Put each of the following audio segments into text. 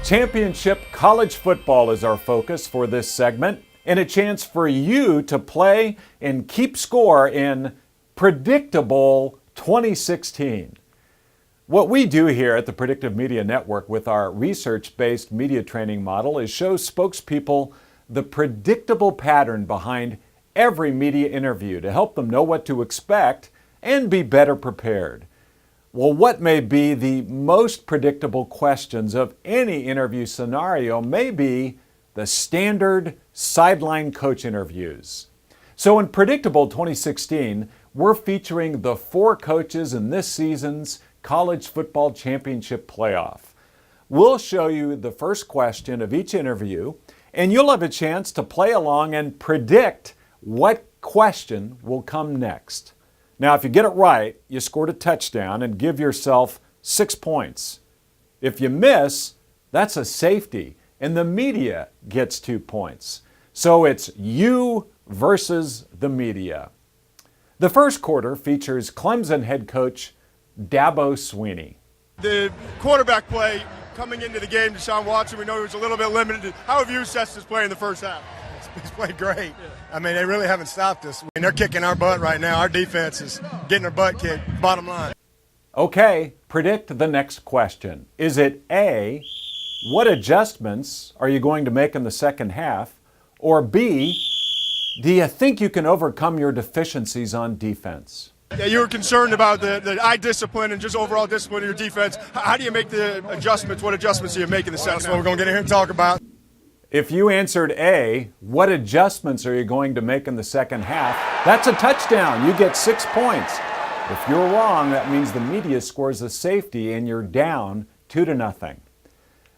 Championship college football is our focus for this segment, and a chance for you to play and keep score in Predicta-bowl 2016. What we do here at the Predictive Media Network with our research-based media training model is show spokespeople the predictable pattern behind every media interview to help them know what to expect and be better prepared. Well, what may be the most predictable questions of any interview scenario may be the standard sideline coach interviews. So in Predicta-bowl 2016, we're featuring the 4 coaches in this season's College Football Championship playoff. We'll show you the first question of each interview, and you'll have a chance to play along and predict what question will come next. Now, if you get it right, you scored a touchdown and give yourself 6 points. If you miss, that's a safety, and the media gets 2 points. So it's you versus the media. The first quarter features Clemson head coach Dabo Swinney. The quarterback play coming into the game, Deshaun Watson, we know he was a little bit limited. How have you assessed his play in the first half? He's played great. I mean, they really haven't stopped us. I mean, they're kicking our butt right now. Our defense is getting their butt kicked, bottom line. Okay, predict the next question. Is it A, what adjustments are you going to make in the second half? Or B, do you think you can overcome your deficiencies on defense? Yeah, you were concerned about the eye discipline and just overall discipline of your defense. How do you make the adjustments? What adjustments do you make in the second half? That's what we're going to get in here and talk about. If you answered A, what adjustments are you going to make in the second half? That's a touchdown. You get 6 points. If you're wrong, that means the media scores a safety and you're down 2-0.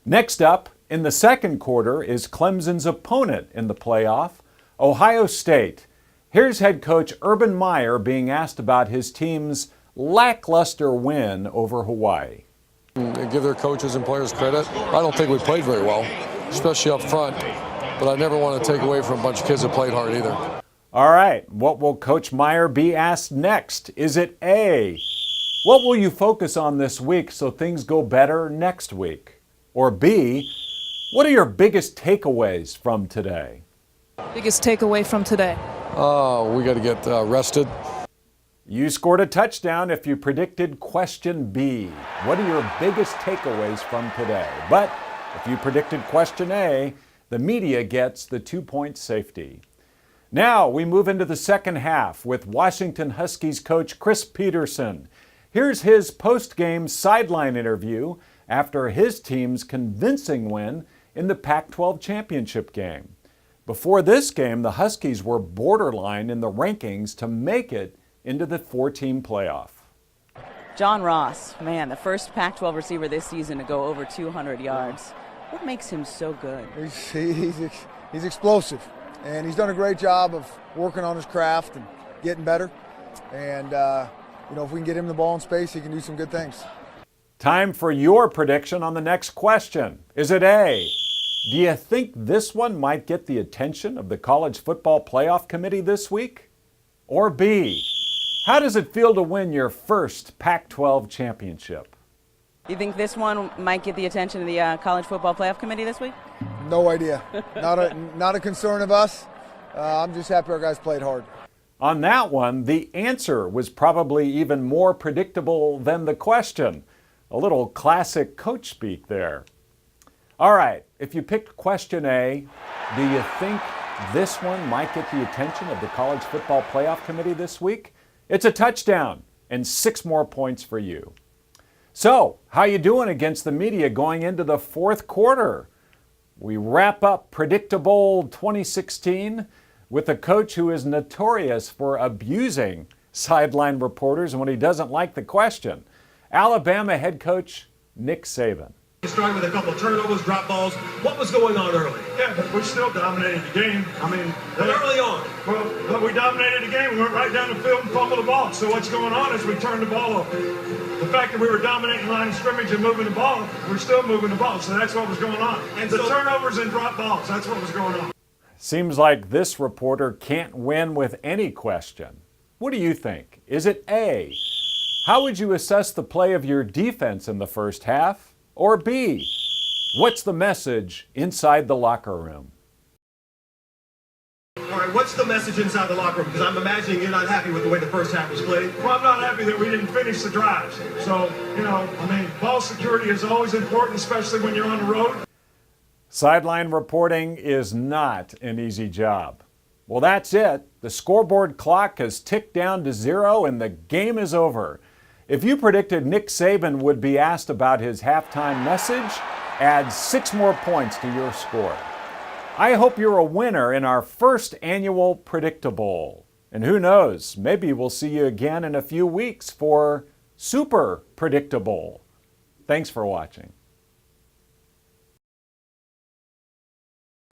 Next up, in the second quarter, is Clemson's opponent in the playoff, Ohio State. Here's head coach Urban Meyer being asked about his team's lackluster win over Hawaii. Give their coaches and players credit. I don't think we played very well, especially up front, but I never want to take away from a bunch of kids that played hard either. All right, what will Coach Meyer be asked next? Is it A, what will you focus on this week so things go better next week? Or B, what are your biggest takeaways from today? Biggest takeaway from today? We got to get rested. You scored a touchdown if you predicted question B. What are your biggest takeaways from today? But if you predicted question A, the media gets the 2-point safety. Now we move into the second half with Washington Huskies coach Chris Peterson. Here's his post-game sideline interview after his team's convincing win in the Pac-12 championship game. Before this game, the Huskies were borderline in the rankings to make it into the 4-team playoff. John Ross, man, the first Pac-12 receiver this season to go over 200 yards. What makes him so good? He's explosive, and he's done a great job of working on his craft and getting better. And, if we can get him the ball in space, he can do some good things. Time for your prediction on the next question. Is it A, do you think this one might get the attention of the College Football Playoff Committee this week? Or B, how does it feel to win your first Pac-12 championship? You think this one might get the attention of the College Football Playoff Committee this week? No idea. Not a concern of us. I'm just happy our guys played hard. On that one, the answer was probably even more predictable than the question. A little classic coach speak there. All right, if you picked question A, do you think this one might get the attention of the College Football Playoff Committee this week? It's a touchdown and 6 more points for you. So, how you doing against the media going into the fourth quarter? We wrap up Predicta-bowl 2016 with a coach who is notorious for abusing sideline reporters when he doesn't like the question. Alabama head coach Nick Saban. Starting with a couple of turnovers, drop balls. What was going on early? Yeah, but we still dominated the game. I mean, early on. Well, we dominated the game. We went right down the field and fumbled the ball. So what's going on is we turned the ball over. The fact that we were dominating line of scrimmage and moving the ball, we're still moving the ball. So that's what was going on. And the turnovers and drop balls, that's what was going on. Seems like this reporter can't win with any question. What do you think? Is it A, how would you assess the play of your defense in the first half? Or B, What's the message inside the locker room? All right, what's the message inside the locker room? Because I'm imagining you're not happy with the way the first half was played. Well, I'm not happy that we didn't finish the drives. So, ball security is always important, especially when you're on the road. Sideline reporting is not an easy job. Well, that's it. The scoreboard clock has ticked down to 0 and the game is over. If you predicted Nick Saban would be asked about his halftime message, add 6 more points to your score. I hope you're a winner in our first annual Predicta-bowl. And who knows, maybe we'll see you again in a few weeks for Super Predicta-bowl. Thanks for watching.